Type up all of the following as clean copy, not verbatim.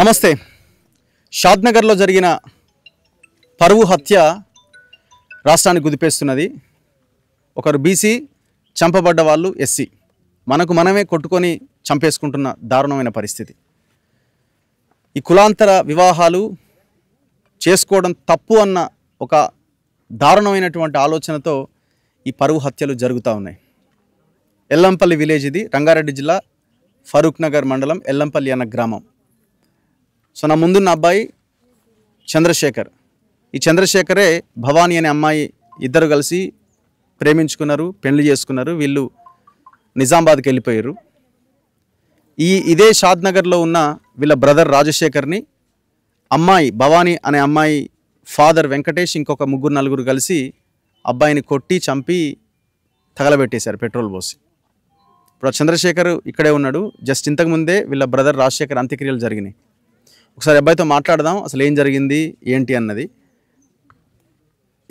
నమస్తే. షాద్నగర్లో జరిగిన పరువు హత్య రాష్ట్రాన్ని గుదిపేస్తున్నది. ఒకరు బీసీ, చంపబడ్డ వాళ్ళు ఎస్సీ. మనకు మనమే కొట్టుకొని చంపేసుకుంటున్న దారుణమైన పరిస్థితి. ఈ కులాంతర వివాహాలు చేసుకోవడం తప్పు అన్న ఒక దారుణమైనటువంటి ఆలోచనతో ఈ పరువు హత్యలు జరుగుతూ ఉన్నాయి. ఎల్లంపల్లి విలేజ్, ఇది రంగారెడ్డి జిల్లా ఫరూక్ నగర్ మండలం ఎల్లంపల్లి అన్న గ్రామం. సో నా ముందున్న అబ్బాయి చంద్రశేఖర్. ఈ చంద్రశేఖరే భవానీ అనే అమ్మాయి, ఇద్దరు కలిసి ప్రేమించుకున్నారు, పెళ్లి చేసుకున్నారు. వీళ్ళు నిజామాబాద్కి వెళ్ళిపోయారు. ఇదే షాద్నగర్లో ఉన్న వీళ్ళ బ్రదర్ రాజశేఖర్ని అమ్మాయి భవానీ అనే అమ్మాయి ఫాదర్ వెంకటేష్ ఇంకొక ముగ్గురు నలుగురు కలిసి అబ్బాయిని కొట్టి చంపి తగలబెట్టేశారు పెట్రోల్ పోసి. ఇప్పుడు చంద్రశేఖర్ ఇక్కడే ఉన్నాడు. జస్ట్ ఇంతకుముందే వీళ్ళ బ్రదర్ రాజశేఖర్ అంత్యక్రియలు జరిగినాయి. ఒకసారి అబ్బాయితో మాట్లాడదాం, అసలు ఏం జరిగింది ఏంటి అన్నది.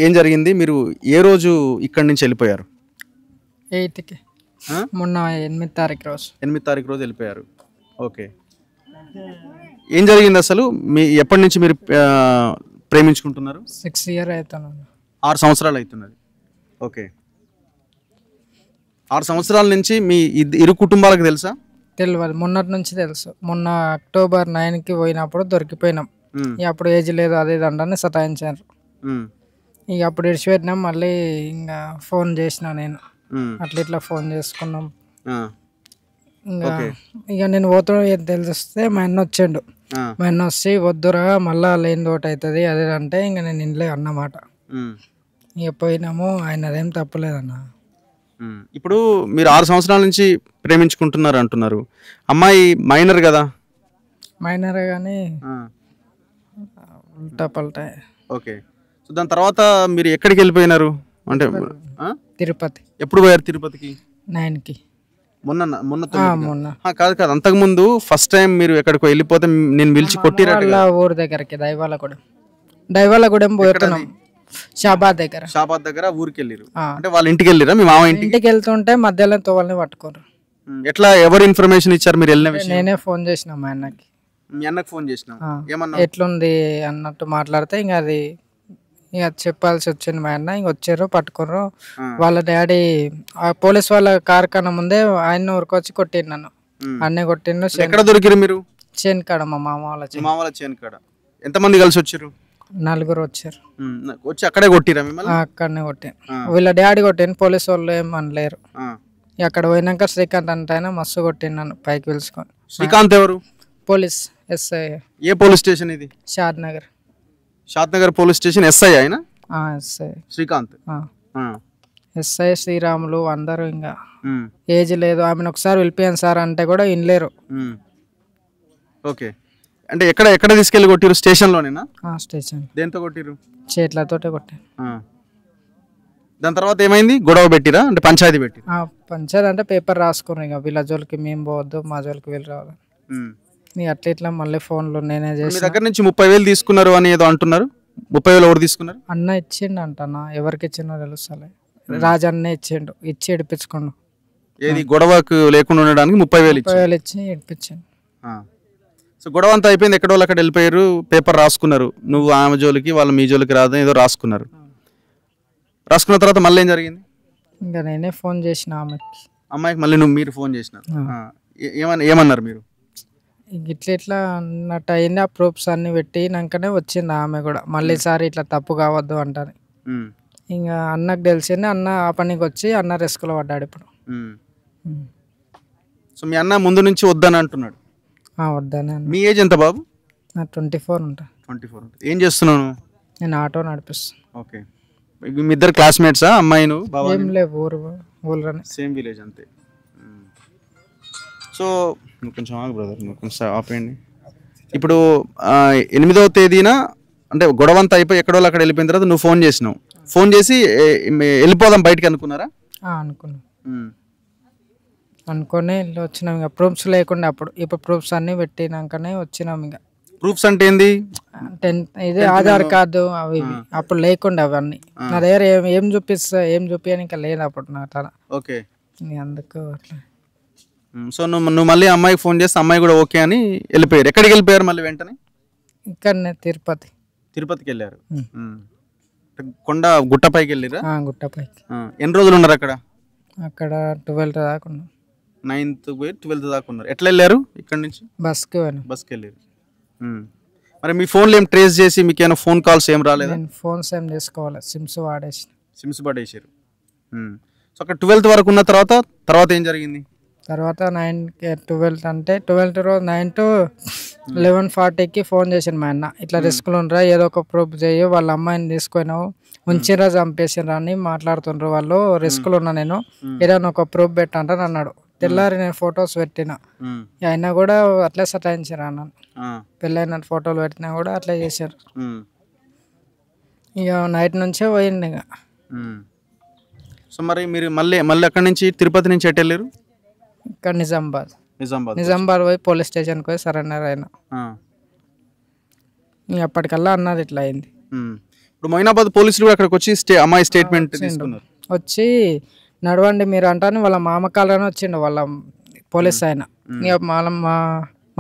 ఏం జరిగింది, మీరు ఏ రోజు ఇక్కడి నుంచి వెళ్ళిపోయారు? 8కి, మొన్న 8వ తారీఖు రోజు. 8వ తారీఖు రోజు వెళ్ళిపోయారు. ఓకే, ఏం జరిగింది అసలు? ఎప్పటి నుంచి మీరు ప్రేమించుకుంటున్నారు? 6 years అవుతున్నాను. 6 సంవత్సరాలు అవుతున్నది. ఓకే, 6 సంవత్సరాల నుంచి మీ ఇరు కుటుంబాలకు తెలుసా? తెలియదు, మొన్నటి నుంచి తెలుసు. మొన్న October 9కి పోయినప్పుడు దొరికిపోయినాం. ఇక అప్పుడు ఏజ్ లేదు అదే దండని సతాయించారు. ఇక అప్పుడు ఇడిచిపెట్టినాం. మళ్ళీ ఇంకా ఫోన్ చేసిన నేను, అట్లా ఇట్లా ఫోన్ చేసుకున్నాం. ఇక నేను పోతున్నా తెలిస్తే మా అన్న వచ్చిండు. మా అన్న వచ్చి వద్దురా మళ్ళా లేని తోట అవుతుంది అదే అంటే ఇంకా నేను ఇంట్లో అన్నమాట. ఇక పోయినాము, ఆయన అదేం తప్పలేదన్న. ఇప్పుడు మీరు 6 సంవత్సరాల నుంచి ప్రేమించుకుంటున్నారు అంటున్నారు. అమ్మాయి మైనర్ కదా? మైనరే కానీ ఉల్టా పల్టా. ఓకే, సో దాని తర్వాత మీరు ఎక్కడికి వెళ్ళిపోయినారు? అంటే తిరుపతి. ఎప్పుడు పోయారు తిరుపతికి? 9కి. మొన్న మొన్న కాదు కాదు, అంతకుముందు ఫస్ట్ టైం మీరు ఎక్కడికో వెళ్ళిపోతే నేను పిలిచి కొట్టిరా? ఊరు దగ్గరికి దైవాలగూడెం పోతున్నాం. షాబాద్ దగ్గర ఊరికి వెళ్ళారు. అంటే వాళ్ళ ఇంటికి వెళ్ళిరా? మీ మామ ఇంటికి వెళ్తుంటే మధ్యలో తోవల్ని పట్టుకోరు. ఎట్లా, ఎవరు ఇన్ఫర్మేషన్ ఇచ్చారు మీరు వెళ్ళిన విషయం? నేనే ఫోన్ చేసిన మా అన్నకి. మీ అన్నకి ఫోన్ చేసిన ఏమన్నా ఎట్లుంది అన్నట్టు మాట్లాడితే ఇంకా అది ఇక చెప్పాల్సి వచ్చింది. మా అన్న ఇంక వచ్చారు, పట్టుకున్నారు. వాళ్ళ డాడీ పోలీస్ వాళ్ళ కార్ఖానా ముందే ఆయన ఊరికొచ్చి కొట్టిండు నన్ను. అన్నే కొట్టిండు. ఎక్కడ దొరికిరు మీరు? చేనుకాడ, మా మామ వాళ్ళ చేనుకాడ. ఎంతమంది కలిసి వచ్చారు? 4 వచ్చారు. వచ్చి అక్కడే కొట్టిరా మిమ్మల్ని? అక్కడనే కొట్టాను. వీళ్ళ డాడీ కొట్టాను, పోలీసు వాళ్ళు ఏం అనలేరు. అక్కడ పోయినాక శ్రీకాంత్ అంటే ఆయన మస్తు కొట్టిండు నన్ను పైకి పిలుచుకొని. శ్రీకాంత్ ఎవరు? Police SI. ఏ పోలీస్ స్టేషన్ ఇది? షాద్నగర్ పోలీస్ స్టేషన్ ఎస్ఐ ఆయన? ఎస్ఐ శ్రీకాంత్. ఎస్ఐ శ్రీరాములు అందరూ. ఇంకా ఏజ్ లేదు, ఆమెను ఒకసారి వెళ్ళిపోయాను సార్ అంటే కూడా వినలేరు. ఓకే, అంటే ఎక్కడ తీసుకెళ్ళి కొట్టిరు? స్టేషన్లోనేనా? స్టేషన్. దేంతో కొట్టిరు? చేతులతోటే కొట్టాను. దాని తర్వాత ఏమైంది? గొడవ పెట్టిరా? అంటే పంచాయతీ పెట్టి? పంచాయతీ అంటే పేపర్ రాసుకున్నాం. ఇక వీళ్ళ జోలికి మేము పోవద్దు, మా జోలికి వీళ్ళు రావాలి. అట్లా ఇట్లా మళ్ళీ ఫోన్లో నేనే చేసి. మీ దగ్గర నుంచి 30,000 తీసుకున్నారు అని ఏదో అంటున్నారు. 30,000 ఎవరు తీసుకున్నారు? అన్న ఇచ్చిండు అంటన్నా, ఎవరికి ఇచ్చిండో తెలుస్తలే. రాజు అన్నే ఇచ్చిండు, ఇచ్చి ఏడిపించుకోండు. ఏది గొడవకు లేకుండా ఉండడానికి 30,000 ఇచ్చి ఏడిపించాను. సో గొడవ అంతా అయిపోయింది, ఎక్కడో అక్కడ వెళ్ళిపోయారు, పేపర్ రాసుకున్నారు. నువ్వు ఆమె జోలికి వాళ్ళు మీ జోలికి రాదని ఏదో రాసుకున్నారు. రాసుకున్న తర్వాత మళ్ళీ ఏం జరిగింది? ఇంకా నేనే ఫోన్ చేసిన అమ్మాయికి. మళ్ళీ మీరు ఫోన్ చేసినారు. ఏమన్నారు మీరు? ఇట్లా అన్నట్టు అయింది. ఆ ప్రూఫ్స్ అన్ని పెట్టినాకనే వచ్చింది ఆమె కూడా. మళ్ళీ సారి ఇట్లా తప్పు కావద్దు అంటారు. ఇంకా అన్నకు తెలిసింది. అన్న ఆ పనికి వచ్చి అన్న రిస్క్లో పడ్డాడు ఇప్పుడు. సో మీ అన్న ముందు నుంచి వద్దని అంటున్నాడు? వద్దానే. మీ ఏజ్ ఎంత బాబు? నా 24 ఉంటా. 24. ఏం చేస్తున్నాను? నేను ఆటో నడిపిస్తాను. ఓకే, మీ ఇద్దరు క్లాస్మేట్సా? అమ్మాయి నువ్వు? ఏం లేవు, ఊళ్ళోనే సేమ్ విలేజ్ అంతే. సో నువ్వు కొంచెం ఆగు బ్రదర్, నువ్వు కొంచెం ఆపేయండి. ఇప్పుడు 8వ తేదీన అంటే గొడవ అంతా అయిపోయి ఎక్కడో అక్కడ వెళ్ళిపోయిన తర్వాత నువ్వు ఫోన్ చేసినావు. ఫోన్ చేసి వెళ్ళిపోదాం బయటికి అనుకున్నారా? అనుకుని వచ్చినాం. ఇక ప్రూఫ్స్ లేకుండా అప్పుడు. ఇప్పుడు ప్రూఫ్స్ అన్ని పెట్టినాకనే వచ్చినాం. ఇక ప్రూఫ్స్ అంటే ఏంది? ఇది ఆధార్ కార్డు అవి అప్పుడు లేకుండా అవన్నీ నా దగ్గర ఏం చూపిస్తా, ఏం చూపించని ఇంకా లేదు అప్పుడు నా తన. ఓకే, అందుకు అట్లా సో నువ్వు మళ్ళీ అమ్మాయికి ఫోన్ చేస్తే అమ్మాయి కూడా ఓకే అని వెళ్ళిపోయారు. ఎక్కడికి వెళ్ళిపోయారు మళ్ళీ వెంటనే? ఇక్కడనే తిరుపతికి వెళ్ళారు. కొండ గుట్టపైకి వెళ్ళిరా? గుట్టపైకి. ఎన్ని రోజులు ఉన్నారు అక్కడ? అక్కడ 12 దాకా ఉన్నాం. 9th పోయి 12th దాకా ఉన్నారు. ఎట్లా వెళ్ళారు ఇక్కడ నుంచి? బస్కి వెళ్ళారు. మరి మీ ఫోన్లో ఏం ట్రేస్ చేసి మీకు ఏమైనా ఫోన్ కాల్స్ ఏం రాలేదా? ఫోన్స్ ఏం చేసుకోవాలి, సిమ్స్ పడేసారు. సో అక్కడ 12th వరకు ఉన్న తర్వాత ఏం జరిగింది? తర్వాత 12th అంటే 12th రోజు 9 to 11:40కి ఫోన్ చేసాను మా అన్న. ఇట్లా రిస్క్లు ఉండరా, ఏదో ఒక ప్రూఫ్ చేయి, వాళ్ళ అమ్మాయిని తీసుకున్నావు, ఉంచిరా చంపేసిరా అని మాట్లాడుతుండ్రు వాళ్ళు, రిస్క్లు ఉన్నా, నేను ఏదైనా ఒక ప్రూఫ్ పెట్టంటాను అన్నాడు. తెల్లారి నేను ఫొటోస్ పెట్టిన, అయినా కూడా అట్లే సతాయించారు అన్న. పెళ్ళైన ఫోటోలు పెట్టినా కూడా అట్లే చేశారు. ఇక నైట్ నుంచే పోయింది ఇక. సో మరి మీరు మళ్ళీ అక్కడి నుంచి తిరుపతి నుంచి ఎటు వెళ్ళారు? ఇక్కడ నిజామాబాద్ పోయి పోలీస్ స్టేషన్కి పోయి సరెండర్ అయినా. అప్పటికల్లా అన్నది ఇట్లా అయింది. ఇప్పుడు మొయినాబాద్ పోలీసులు అక్కడికి వచ్చి అమ్మాయి స్టేట్మెంట్ తీసుకున్నారు. వచ్చి నడవండి మీరు అంటాను, వాళ్ళ మామకాలని వచ్చిండు వాళ్ళ పోలీస్ ఆయన. ఇక మా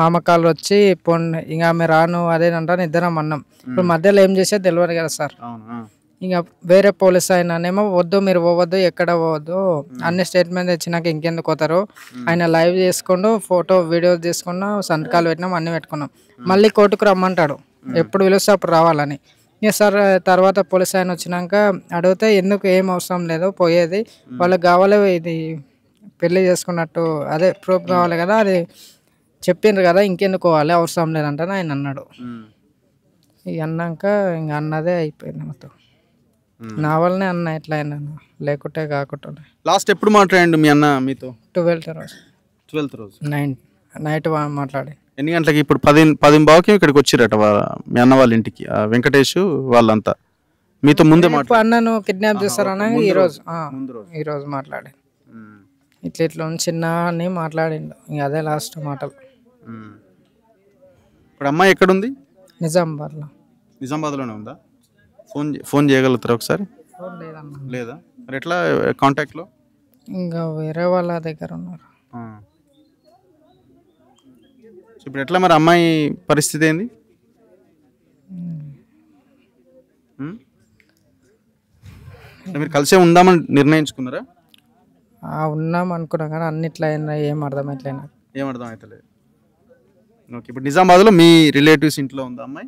మామకాలు వచ్చి పోండి, ఇంకా ఆమె రాను అదేనంటాను, ఇద్దరం అన్నాం. ఇప్పుడు మధ్యలో ఏం చేసేది తెలియదు కదా సార్. ఇంకా వేరే పోలీస్ ఆయననేమో వద్దు మీరు పోవద్దు, ఎక్కడ పోవద్దు, అన్ని స్టేట్మెంట్ తెచ్చినాక ఇంకెందుకు పోతారు, ఆయన లైవ్ చేసుకుంటూ ఫోటో వీడియోస్ తీసుకున్నాం, సంతకాలు పెట్టినాం, అన్ని పెట్టుకున్నాం. మళ్ళీ కోర్టుకు రమ్మంటాడు, ఎప్పుడు పిలిస్తే అప్పుడు రావాలని. ఇక సార్ తర్వాత పోలీస్ ఆయన వచ్చినాక అడిగితే ఎందుకు ఏం అవసరం లేదు, పోయేది వాళ్ళకి కావాలి, ఇది పెళ్ళి చేసుకున్నట్టు అదే ప్రూఫ్ కావాలి కదా, అది చెప్పిండ్రు కదా, ఇంకెందుకు పోవాలి, అవసరం లేదంటే ఆయన అన్నాడు. ఇక అన్నాక ఇంక అన్నదే అయిపోయింది మొత్తం. నా వల్లనే అన్న ఎట్లా అయినా, లేకుంటే కాకుండా. లాస్ట్ ఎప్పుడు మాట్లాడండి మీ అన్న మీతో? 12th రోజు నైట్ మాట్లాడి. ఎన్ని గంటలకి? ఇప్పుడు 10:15కి ఇక్కడికి వచ్చిరట మీ అన్న వాళ్ళ ఇంటికి, వెంకటేష్ వాళ్ళంతా మీతో ముందే అన్నను కిడ్నాప్ చేస్తారన్న ఈరోజు మాట్లాడి ఇట్లా చిన్న అని మాట్లాడిండు. ఇంక అదే లాస్ట్ మాటలు. ఇప్పుడు అమ్మాయి ఎక్కడుంది? నిజామాబాద్లోనే ఉందా? ఫోన్ చేయగలుగుతారా ఒకసారి? లేదా? మరి ఎట్లా కాంటాక్ట్లో? ఇంకా వేరే వాళ్ళ దగ్గర ఉన్నారు. ఇప్పుడు ఎట్లా మరి అమ్మాయి పరిస్థితి ఏంది? మీరు కలిసే ఉందామని నిర్ణయించుకున్నారా? ఉన్నాం అనుకున్నా కానీ అన్నిట్లా ఏం అర్థమవుతలేదు. ఓకే, ఇప్పుడు నిజామాబాద్లో మీ రిలేటివ్స్ ఇంట్లో ఉందా అమ్మాయి?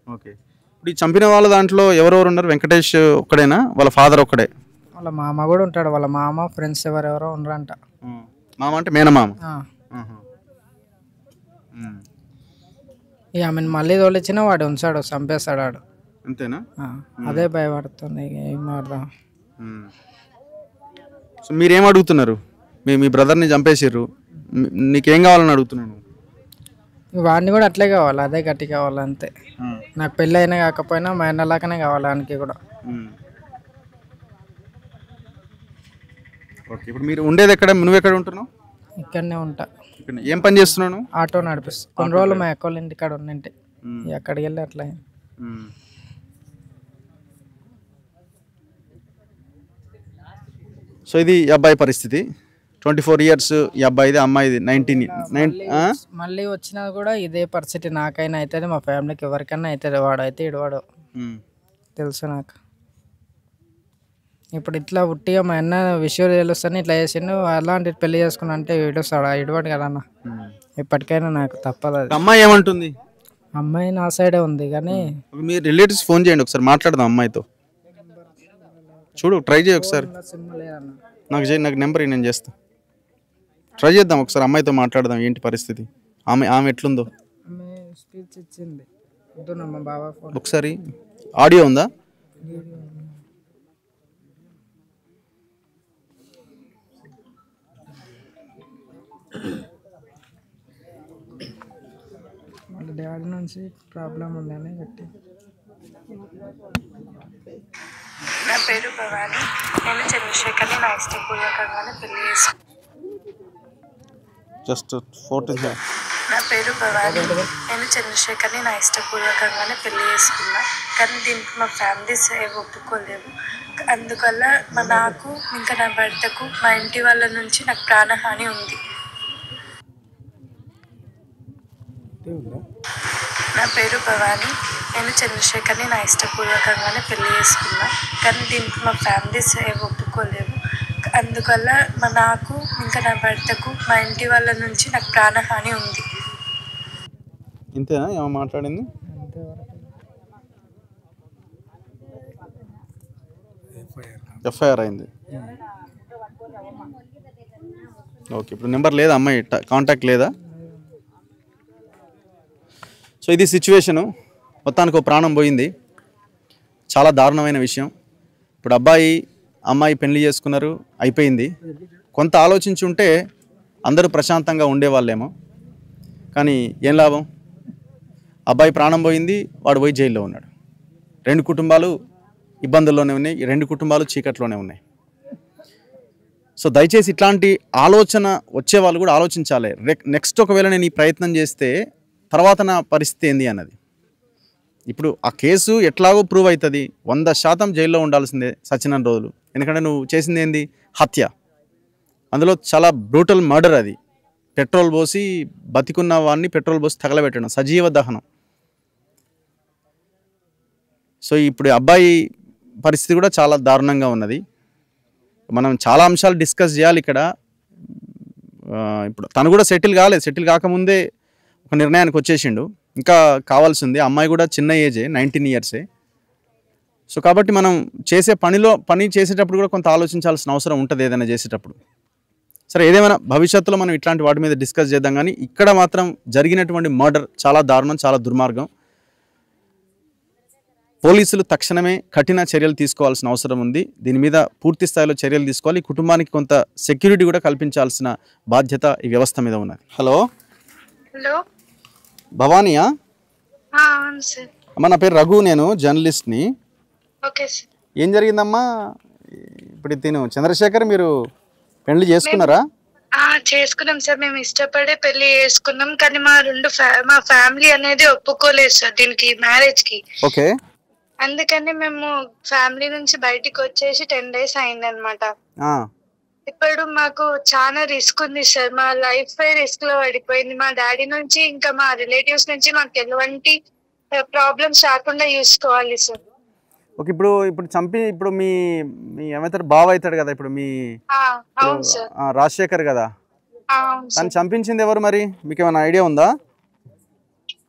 ఓకే, ఇప్పుడు ఈ చంపిన వాళ్ళ దాంట్లో ఎవరెవరు ఉన్నారు? వెంకటేష్ ఒక్కడేనా? వాళ్ళ ఫాదర్ ఒక్కడే? వాళ్ళ మామ కూడా ఉంటాడు. వాళ్ళ మామ ఫ్రెండ్స్ ఎవరెవరో ఉన్నారంట. మామ అంటే మేనమామ? ఇక ఆమెను మళ్ళీ తోలిచ్చినా వాడు ఉంచాడు, చంపేస్తాడు వాడు. అంతేనా? అదే భయపడుతుంది. ఏం అర్థం. సో మీరేం అడుగుతున్నారు? మీ బ్రదర్ని చంపేసిర్రు, నీకేం కావాలని అడుగుతున్నాను? వాడిని కూడా అట్లే కావాలి, అదే గట్టి కావాలి అంతే. నాకు పెళ్ళి అయినా కాకపోయినా మా అన్నలాగానే కావాలి ఆయనకి కూడా. ఓకే, ఇప్పుడు మీరు ఉండేది ఎక్కడ? నువ్వు ఎక్కడ ఉంటున్నావు? ఇక్కడనే ఉంటా. ఏం పని చేస్తున్నాను? ఆటో నడిపిస్తా. కొన్ని రోజులు మా అక్క వాళ్ళ ఇంటికాడ ఉన్నింటే అక్కడికి వెళ్ళి అట్లా. సో ఇది ఈ అబ్బాయి పరిస్థితి. 24 years ఈ అబ్బాయిది, అమ్మాయిది 19. మళ్ళీ వచ్చినా కూడా ఇదే పరిస్థితి నాకైనా అవుతుంది, మా ఫ్యామిలీకి ఎవరికైనా అవుతుంది. వాడైతే ఇడవాడు తెలుసు నాకు. ఇప్పుడు ఇట్లా ఉట్టిగా మా అన్న విషయం తెలుస్తాను ఇట్లా చేసిండు, అలాంటి పెళ్లి చేసుకున్నా అంటే ఇడుస్తాడు, ఇడవాడు కదా అన్న. ఇప్పటికైనా నాకు తప్పదు. అది అమ్మాయి ఏమంటుంది? అమ్మాయి నా సైడే ఉంది కానీ మీ రిలేటివ్స్ ఫోన్ చేయండి ఒకసారి, మాట్లాడదాం అమ్మాయితో. చూడు, ట్రై చేయి ఒకసారి. నాకు నెంబర్ నేను చేస్తా. ట్రై చేద్దాం ఒకసారి, అమ్మాయితో మాట్లాడదాం. ఏంటి పరిస్థితి, ఆమె ఎట్లుందో. స్పీచ్ ఇచ్చింది. ఒకసారి ఆడియో ఉందా? వాళ్ళ డాడీ నుంచి ప్రాబ్లం ఉందని గట్టి. నా పేరు భవాని, నేను చంద్రశేఖర్ని నా ఇష్టపూర్వకంగానే పెళ్లి చేసుకున్నాను. నా పేరు భవాని, నేను చంద్రశేఖర్ని నా ఇష్టపూర్వకంగానే పెళ్లి చేసుకున్నా. కానీ దీనికి మా ఫ్యామిలీస్ ఏమి ఒప్పుకోలేదు. అందువల్ల నాకు ఇంకా నా భర్తకు మా ఇంటి వాళ్ళ నుంచి నాకు ప్రాణహాని ఉంది. నా పేరు భవాని. నేను చంద్రశేఖర్ని నా ఇష్టపూర్వకంగానే పెళ్లి చేసుకున్నా. కానీ దీనికి మా ఫ్యామిలీస్ ఒప్పుకోలేవు. అందువల్ల నాకు ఇంకా నా భర్తకు మా ఇంటి వాళ్ళ నుంచి నాకు ప్రాణహాని ఉంది. ఇంతేనా ఏమో మాట్లాడింది? ఎఫ్ఐఆర్ అయింది. ఓకే, ఇప్పుడు నెంబర్ లేదా అమ్మాయి కాంటాక్ట్ లేదా? సో ఇది సిచ్యువేషను. మొత్తానికి ఒక ప్రాణం పోయింది. చాలా దారుణమైన విషయం. ఇప్పుడు అబ్బాయి అమ్మాయి పెళ్లి చేసుకున్నారు, అయిపోయింది. కొంత ఆలోచించి ఉంటే అందరూ ప్రశాంతంగా ఉండేవాళ్ళేమో. కానీ ఏం లాభం? అబ్బాయి ప్రాణం పోయింది, వాడు పోయి జైల్లో ఉన్నాడు. 2 కుటుంబాలు ఇబ్బందుల్లోనే ఉన్నాయి, 2 కుటుంబాలు చీకట్లోనే ఉన్నాయి. సో దయచేసి ఇట్లాంటి ఆలోచన వచ్చేవాళ్ళు కూడా ఆలోచించాలి. నెక్స్ట్ ఒకవేళ నేను ఈ ప్రయత్నం చేస్తే తర్వాత నా పరిస్థితి ఏంది అన్నది. ఇప్పుడు ఆ కేసు ఎట్లాగో ప్రూవ్ అవుతుంది, 100% జైల్లో ఉండాల్సిందే సచ్చినన్ని రోజులు. ఎందుకంటే నువ్వు చేసింది ఏంది? హత్య. అందులో చాలా బ్రూటల్ మర్డర్ అది. పెట్రోల్ పోసి బతికున్న వాడిని పెట్రోల్ పోసి తగలబెట్టడం, సజీవ దహనం. సో ఇప్పుడు అబ్బాయి పరిస్థితి కూడా చాలా దారుణంగా ఉన్నది. మనం చాలా అంశాలు డిస్కస్ చేయాలి ఇక్కడ. ఇప్పుడు తను కూడా సెటిల్ కాకముందే ఒక నిర్ణయానికి వచ్చేసిండు. ఇంకా కావాల్సింది. అమ్మాయి కూడా చిన్న ఏజే, 19 ఇయర్సే. సో కాబట్టి మనం చేసే పని చేసేటప్పుడు కూడా కొంత ఆలోచించాల్సిన అవసరం ఉంటుంది ఏదైనా చేసేటప్పుడు. సరే, ఏదేమైనా భవిష్యత్తులో మనం ఇట్లాంటి వాటి మీద డిస్కస్ చేద్దాం. కానీ ఇక్కడ మాత్రం జరిగినటువంటి మర్డర్ చాలా దారుణం, చాలా దుర్మార్గం. పోలీసులు తక్షణమే కఠిన చర్యలు తీసుకోవాల్సిన అవసరం ఉంది. దీని మీద పూర్తి స్థాయిలో చర్యలు తీసుకోవాలి. ఈ కుటుంబానికి కొంత సెక్యూరిటీ కూడా కల్పించాల్సిన బాధ్యత ఈ వ్యవస్థ మీద ఉన్నది. హలో హలో, భవానియా? అవును సార్. అమ్మ, నా పేరు రఘు, నేను జర్నలిస్ట్ని. Okay sir. ఏం జరిగిందమ్మా? ఇప్పుడు తిను చంద్రశేఖర్ మీరు పెళ్లి చేసుకున్నారా? చేసుకున్నాం సార్. మేము ఇష్టపడే పెళ్లి చేసుకున్నాం. కానీ మా ఫ్యామిలీ అనేది ఒప్పుకోలేదు సార్ దీనికి, మ్యారేజ్ కి. ఓకే. అందుకని మేము ఫ్యామిలీ నుంచి బయటికి వచ్చేసి 10 days అయింది అనమాట. ఇప్పుడు మాకు చాలా రిస్క్ ఉంది సార్. మా లైఫ్ రిస్క్ లో పడిపోయింది. మా డాడీ నుంచి ఇంకా మా రిలేటివ్స్ నుంచి మాకు ఎటువంటి ప్రాబ్లమ్స్ రాకుండా చూసుకోవాలి సార్. ఓకే. ఇప్పుడు చంపి ఇప్పుడు మీ ఏమవుతాడు? బావ అవుతాడు కదా ఇప్పుడు మీ? అవును సార్. రాజశేఖర్ కదా? తను చంపించింది ఎవరు మరి? మీకు ఏమైనా ఐడియా ఉందా?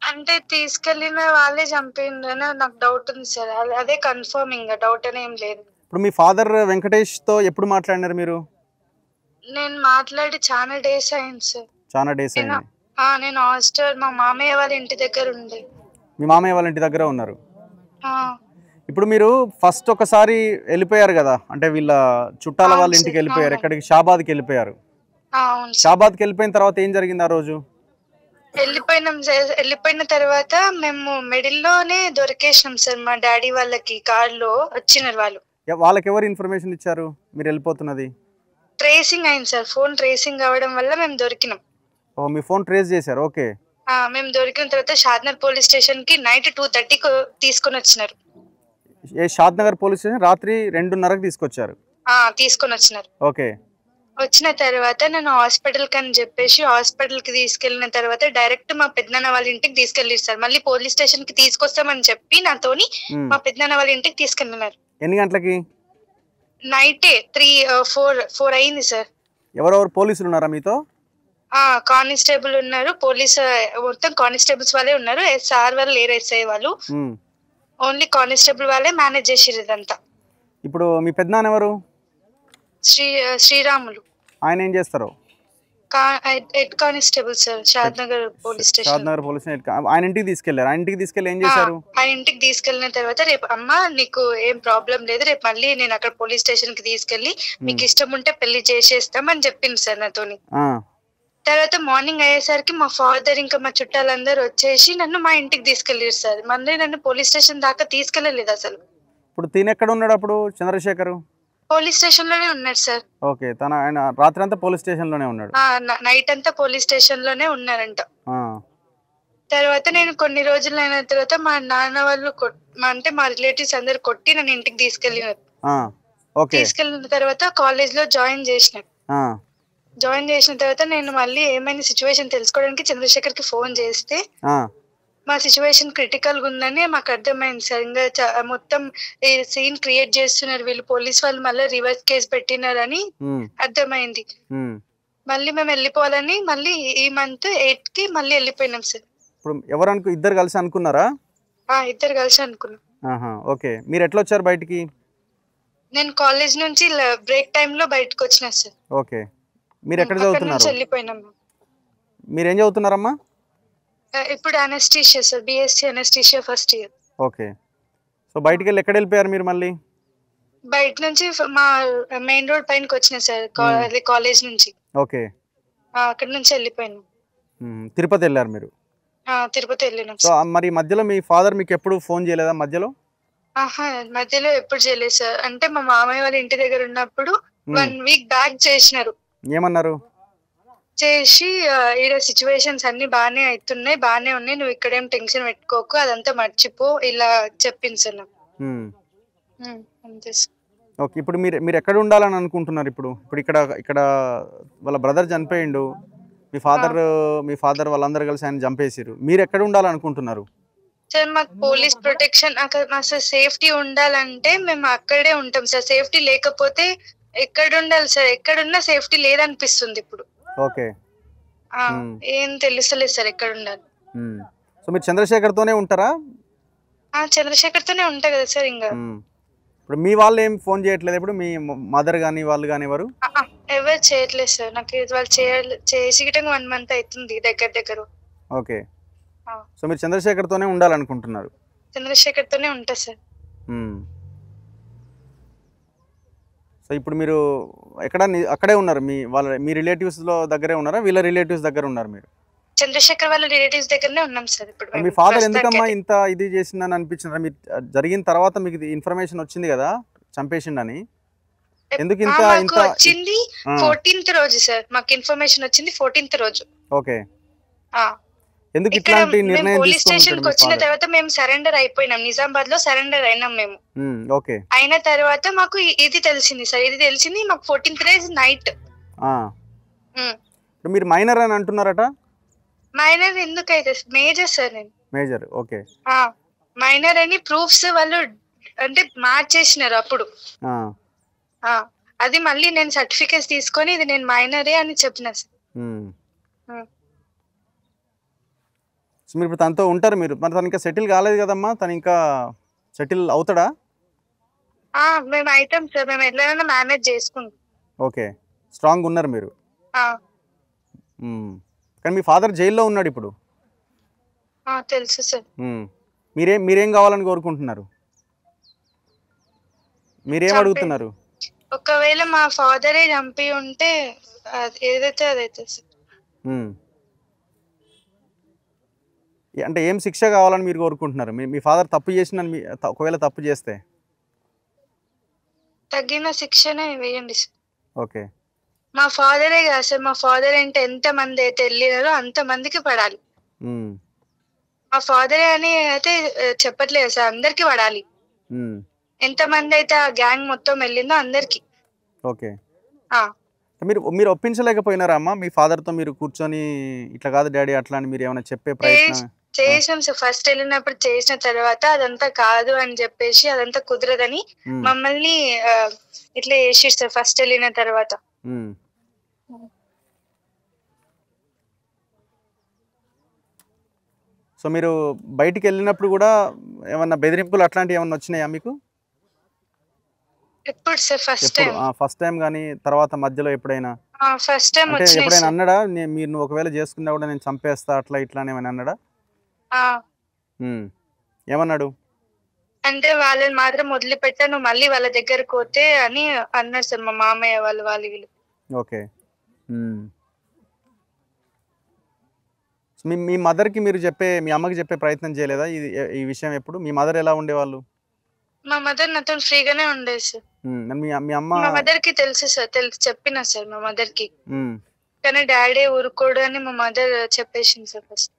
అంటే తీసుకెళ్లిన వాళ్ళే చంపిందని నాకు డౌట్ ఉంది సార్. అదే కన్ఫర్మింగ్, డౌట్ అనేం లేదు. ఇప్పుడు మీ ఫాదర్ వెంకటేష్ తో ఎప్పుడు మాట్లాడినారు మీరు? నేను మాట్లాడి చాలా డేస్ అయింది సార్. చాలా డేస్ అయింది. నేను హాస్టల్ మా మామయ్య వాళ్ళ ఇంటి దగ్గర ఉండే. మీ మామయ్య వాళ్ళ ఇంటి దగ్గర ఉన్నారు. ఇప్పుడు మీరు ఫస్ట్ ఒకసారి వెళ్ళిపోయారు కదా, అంటే వీళ్ళ చుట్టాల వాళ్ళ ఇంటికి వెళ్ళిపోయారు. ఎక్కడికి? షాబాద్కి వెళ్ళిపోయారు. షాబాద్కి వెళ్ళిపోయిన తర్వాత ఏం జరిగింది ఆ రోజు? వెళ్ళిపోయిన తర్వాత మేము మిడిల్లోనే దొరికేసినాం సార్. మా డాడీ వాళ్ళకి కార్లో వచ్చినారు వాళ్ళు. వాళ్ళకి ఎవరు ఇన్ఫర్మేషన్ ఇచ్చారు మీరు వెళ్ళిపోతున్నది? ట్రేసింగ్ అయింది సార్. ఫోన్ ట్రేసింగ్ అవ్వడం వల్ల మేము దొరికినాం. ఓ, మీ ఫోన్ ట్రేస్ చేశారు. ఓకే. మేము దొరికిన తర్వాత షాద్నగర్ పోలీస్ స్టేషన్ కి నైట్ 2:30కి తీసుకొని వచ్చినారు. షాద్నగర్ పోలీస్ స్టేషన్ రాత్రి 2:30కి తీసుకొచ్చారు? తీసుకొని వచ్చినారు. ఓకే. వచ్చిన తర్వాత నేను హాస్పిటల్ కి అని చెప్పేసి హాస్పిటల్ కి తీసుకెళ్లిన తర్వాత డైరెక్ట్ మా పెద్దనాన్న వాళ్ళ ఇంటికి తీసుకెళ్ళి సార్. మళ్ళీ పోలీస్ స్టేషన్ కి తీసుకొస్తామని చెప్పి నాతోని మా పెద్దనాన్న వాళ్ళ ఇంటికి తీసుకెళ్ళినారు. ఎన్ని గంటలకి? నైటే 3-4 అయింది సార్. ఎవరెవరు పోలీసులు ఉన్నారా మీతో? కానిస్టేబుల్ ఉన్నారు, పోలీస్ మొత్తం కానిస్టేబుల్స్ వాళ్ళే ఉన్నారు. సార్ వాళ్ళు లేరు, ఎస్ఐ వాళ్ళు. ఓన్లీ కానిస్టేబుల్ వాళ్ళే మేనేజ్ చేసిరు ఇదంతా. ఇప్పుడు మీ పెద్దనాన్న ఎవరు? శ్రీరాములు. ఆయన ఏం చేస్తారు? Head constable sir, Shadnagar police station. Shadnagar police station. ఆయన ఇంటికి తీసుకెళ్లారు. ఆయన ఇంటికి తీసుకెళ్లి ఏం చేశారు? ఆయన ఇంటికి తీసుకెళ్లిన తర్వాత, రేపు అమ్మ నీకు ఏం ప్రాబ్లం లేదు, రేపు మళ్ళీ నేను అక్కడ పోలీస్ స్టేషన్ కి తీసుకెళ్లి మీకు ఇష్టం ఉంటే పెళ్లి చేసేస్తాం అని చెప్పింది సార్ నాతోని. తర్వాత మార్నింగ్ అయ్యేసరికి మా ఫాదర్ ఇంకా మా చుట్టాలందరూ వచ్చేసి నన్ను మా ఇంటికి తీసుకెళ్ళారు సార్. మళ్ళీ నన్ను పోలీస్ స్టేషన్ దాకా తీసుకెళ్ళలేదు అసలు. ఇప్పుడు తిని ఎక్కడ ఉన్నాడు అప్పుడు చంద్రశేఖర్? పోలీస్ స్టేషన్ లోనే ఉన్నాడు సార్. ఓకే. ఆయన రాత్రి అంతా పోలీస్ స్టేషన్ లోనే ఉన్నాడు? నైట్ అంతా పోలీస్ స్టేషన్ లోనే ఉన్నారంట. తర్వాత నేను కొన్ని రోజులు అయిన తర్వాత మా నాన్న వాళ్ళు అంటే మా రిలేటివ్స్ అందరు కొట్టి నన్ను ఇంటికి తీసుకెళ్ళినారు. ఓకే. తీసుకెళ్ళిన తర్వాత కాలేజ్ లో జాయిన్ చేసిన. జాయిన్ చేసిన తర్వాత నేను మళ్ళీ ఏమైనా సిచ్యువేషన్ తెలుసుకోవడానికి చంద్రశేఖర్ కి ఫోన్ చేస్తే మా సిచ్యువేషన్ క్రిటికల్ గా ఉందని మాకు అర్థమైంది సార్. ఇంకా మొత్తం ఈ సీన్ క్రియేట్ చేస్తున్నారు వీళ్ళు, పోలీస్ వాళ్ళు మళ్ళీ రివర్స్ కేసు పెట్టినారని అర్థమైంది. మళ్ళీ మేము వెళ్ళిపోవాలని మళ్ళీ ఈ మంత్ 8 కి మళ్ళీ వెళ్ళిపోయినాం సార్. ఇప్పుడు ఎవరు ఇద్దరు కలిసి అనుకున్నారా? ఇద్దరు కలిసి అనుకున్నాం. ఓకే. మీరు ఎట్లా వచ్చారు బయటికి? నేను కాలేజ్ నుంచి బ్రేక్ టైమ్ లో బయటకు వచ్చిన సార్. ఓకే. మీరు ఎక్కడ చదువుతున్నారు? వెళ్ళిపోయినాం. మీరు ఏం చదువుతున్నారమ్మా? ఇప్పుడు anaesthesia sir, BSc anaesthesia first year. Okay. So బయటికి వెళ్ళి ఎక్కడ వెళ్ళిపోయారు మీరు మళ్ళీ? బయట నుంచి మా మెయిన్ రోడ్ పైనకి వచ్చిన సార్, కాలేజ్ నుంచి. ఓకే. అక్కడ నుంచి వెళ్ళిపోయాను. తిరుపతి వెళ్ళారు మీరు? తిరుపతి వెళ్ళినాం. సో మరి మధ్యలో మీ ఫాదర్ మీకు ఎప్పుడు ఫోన్ చేయలేదా మధ్యలో? మధ్యలో ఎప్పుడు చేయలేదు సార్. అంటే మా మామయ్య వాళ్ళ ఇంటి దగ్గర ఉన్నప్పుడు 1 వీక్ బ్యాక్ చేసినారు. ఏమన్నారు? చేసి ఈడ సిచ్యువేషన్స్ అన్ని బాగానే అవుతున్నాయి, బాగానే ఉన్నాయి, నువ్వు ఇక్కడేం టెన్షన్ పెట్టుకోకు, అదంతా మర్చిపో, ఇలా చెప్పింది సార్ నాకు. అంతే సార్. ఓకే. ఇప్పుడు మీరు ఎక్కడ ఉండాలని అనుకుంటున్నారు? ఇప్పుడు ఇక్కడ వాళ్ళ బ్రదర్ చనిపోయిండు, మీ ఫాదర్ వాళ్ళందరూ కలిసి ఆయన చంపేసారు, మీరు ఎక్కడ ఉండాలనుకుంటున్నారు? సార్ మాకు పోలీస్ ప్రొటెక్షన్, అసలు సేఫ్టీ ఉండాలంటే మేము అక్కడే ఉంటాం సార్. సేఫ్టీ లేకపోతే ఎక్కడ ఉండాలి సార్? ఎక్కడున్నా సేఫ్టీ లేదనిపిస్తుంది ఇప్పుడు. ఓకే. ఏం తెలుస్తలేదు సార్ ఎక్కడ ఉండాలి. సో మీరు చంద్రశేఖర్ తోనే ఉంటారా? చంద్రశేఖర్ తోనే ఉంటా కదా సార్. ఇంకా ఇప్పుడు మీ వాళ్ళు ఏం ఫోన్ చేయట్లేదు? ఇప్పుడు మీ మదర్ గానీ వాళ్ళు గానీ ఎవరు చేయట్లేదు సార్. నాకు వాళ్ళు చేసి 1 మంత్ అవుతుంది దగ్గర. ఓకే. సో మీరు చంద్రశేఖర్ తోనే ఉండాలనుకుంటున్నారు? చంద్రశేఖర్ తోనే ఉంటా సార్. సో ఇప్పుడు మీరు అక్కడే ఉన్నారు? మీ రిలేటివ్స్ లో దగ్గరే ఉన్నారా? వీళ్ళ రిలేటివ్స్ దగ్గర ఉన్నారు మీరు? చంద్రశేఖర్ వాళ్ళ రిలేటివ్స్ దగ్గరనే ఉన్నాం సార్ ఇప్పుడు. మీ ఫాదర్ ఎందుకమ్మా ఇంత ఇది చేసిందని అనిపించిందా? మీరు జరిగిన తర్వాత మీకు ఇన్ఫర్మేషన్ వచ్చింది కదా చంపేసిండని, ఎందుకు ఇంత వచ్చింది? 14th రోజు సార్ మాకు ఇన్ఫర్మేషన్ వచ్చింది, 14th రోజు. ఓకే. ఎందుకు ఇట్లాంటి నిర్ణయం పోలీస్ స్టేషన్ కి వచ్చిన తర్వాత మేము సరెండర్ అయిపోయినాం, నిజామాబాద్ లో సరెండర్ అయినాం మేము. ఓకే. అయిన తర్వాత మాకు ఇది తెలిసింది సార్, ఇది తెలిసింది మాకు 14th రోజు నైట్. మీరు మైనర్ అని అంటున్నారట? మైనర్ ఎందుకైతే మేజర్ సార్. నేను మేజర్. ఓకే. మైనర్ అని ప్రూఫ్స్ వాళ్ళు అంటే మార్చేసినారు అప్పుడు. అది మళ్ళీ నేను సర్టిఫికేట్స్ తీసుకొని ఇది నేను మైనరే అని చెప్పిన సార్. మీరు ఇప్పుడు తనతో ఉంటారు మీరు? మరి తను ఇంకా సెటిల్ కాలేదు కదమ్మా, తను ఇంకా సెటిల్ అవుతాడా? మేము అవుతాం సార్, మేము ఎట్లైనా మేనేజ్ చేసుకుంటాం. ఓకే. స్ట్రాంగ్ ఉన్నారు మీరు. కానీ మీ ఫాదర్ జైల్లో ఉన్నాడు ఇప్పుడు. తెలుసు సార్. మీరేం కావాలని కోరుకుంటున్నారు? మీరేం అడుగుతున్నారు? ఒకవేళ మా ఫాదరే చంపి ఉంటే ఏదైతే అదైతే సార్. అంటే ఏం శిక్ష కావాలని మీరు కోరుకుంటున్నారు? మీ ఫాదర్ తప్పు చేసిన ఒకవేళ తప్పు చేస్తే తగిన శిక్షనే వేయండి సార్. ఓకే. మా ఫాదరే కాదు సార్, మా ఫాదర్ అంటే ఎంత మంది అయితే వెళ్ళినారో అంత మందికి పడాలి. మా ఫాదరే అని అయితే చెప్పట్లేదు సార్, అందరికి పడాలి. ఎంత మంది అయితే ఆ గ్యాంగ్ మొత్తం వెళ్ళిందో అందరికి. ఓకే. మీరు ఒప్పించలేకపోయినారా అమ్మా మీ ఫాదర్ తో? మీరు కూర్చొని ఇట్లా కాదు డాడీ అట్లా అని మీరు ఏమైనా చెప్పే ప్రయత్నం చేసాం సార్. ఫస్ట్ వెళ్ళినప్పుడు చేసిన తర్వాత అదంతా కాదు అని చెప్పేసి, అదంతా కుదరదని మమ్మల్ని ఇట్లా చేసి సార్ ఫస్ట్ వెళ్ళిన తర్వాత. సో మీరు బయటికి వెళ్ళినప్పుడు కూడా ఏమన్నా బెదిరింపులు అట్లాంటివి ఏమన్నా వచ్చినాయా మీకు? ఎప్పుడు సార్? ఫస్ట్ టైం కానీ తర్వాత మధ్యలో ఎప్పుడైనా? ఫస్ట్ టైం వచ్చినాయి. ఎప్పుడైనా అన్నాడా మీరు నువ్వు ఒకవేళ చేసుకున్నా కూడా నేను చంపేస్తా అట్లా ఇట్లా ఏమైనా అన్నాడా? ఏమన్నాడు? అంటే వాళ్ళని మాత్రం వదిలిపెట్టా, నువ్వు మళ్ళీ వాళ్ళ దగ్గరకు పోతే అని అన్నారు సార్ మా మామయ్య వాళ్ళు వీళ్ళు. ఓకే. మీ మదర్కి మీరు మీ అమ్మకి చెప్పే ప్రయత్నం చేయలేదా ఈ విషయం ఎప్పుడు? మీ మదర్ ఎలా ఉండేవాళ్ళు? మా మదర్ నాతో ఫ్రీగానే ఉండేది సార్. మీ అమ్మ? మా మదర్ కి తెలుసు సార్, చెప్పిన సార్ మా మదర్ కి. కానీ డాడీ ఊరుకోడు అని మా మదర్ చెప్పేసింది సార్ ఫస్ట్.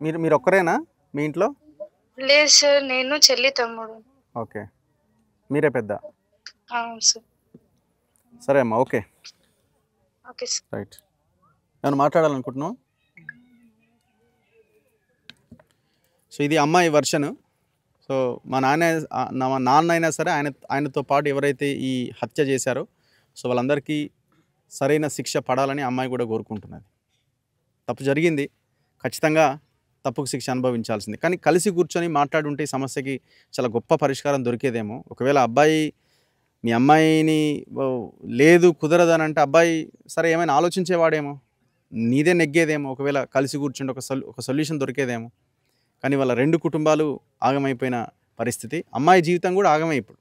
మీరు ఒక్కరేనా మీ ఇంట్లో? లేదు సార్, నేను చెల్లి తమ్ముడు. ఓకే, మీరే పెద్ద. అవును సార్. సరే అమ్మా, ఓకే ఓకే సార్. రైట్. నేను మాట్లాడాలనుకుంటున్నాను. సో ఇది అమ్మాయి వర్షన్. సో మా నాన్న అయినా సరే ఆయనతో పాటు ఎవరైతే ఈ హత్య చేశారో సో వాళ్ళందరికీ సరైన శిక్ష పడాలని అమ్మాయి కూడా కోరుకుంటున్నది. తప్పు జరిగింది, ఖచ్చితంగా తప్పుకు శిక్ష అనుభవించాల్సింది. కానీ కలిసి కూర్చొని మాట్లాడుంటే ఈ సమస్యకి చాలా గొప్ప పరిష్కారం దొరికేదేమో. ఒకవేళ అబ్బాయి మీ అమ్మాయిని లేదు కుదరదని అంటే అబ్బాయి సరే ఏమైనా ఆలోచించేవాడేమో, నీదే నెగ్గేదేమో. ఒకవేళ కలిసి కూర్చుంటే ఒక సొల్యూషన్ దొరికేదేమో. కానీ వాళ్ళ 2 కుటుంబాలు ఆగమైపోయిన పరిస్థితి. అమ్మాయి జీవితం కూడా ఆగమే ఇప్పుడు.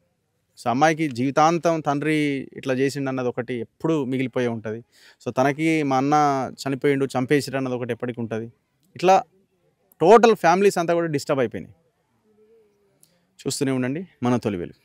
సో అమ్మాయికి జీవితాంతం తండ్రి ఇట్లా చేసిండు అన్నది ఒకటి ఎప్పుడు మిగిలిపోయి ఉంటుంది. సో తనకి మా అన్న చనిపోయిండు చంపేసిరు అన్నది ఒకటి ఎప్పటికి ఉంటుంది. ఇట్లా టోటల్ ఫ్యామిలీస్ అంతా కూడా డిస్టర్బ్ అయిపోయినాయి. చూస్తూనే ఉండండి మన తొలి వెలుగు.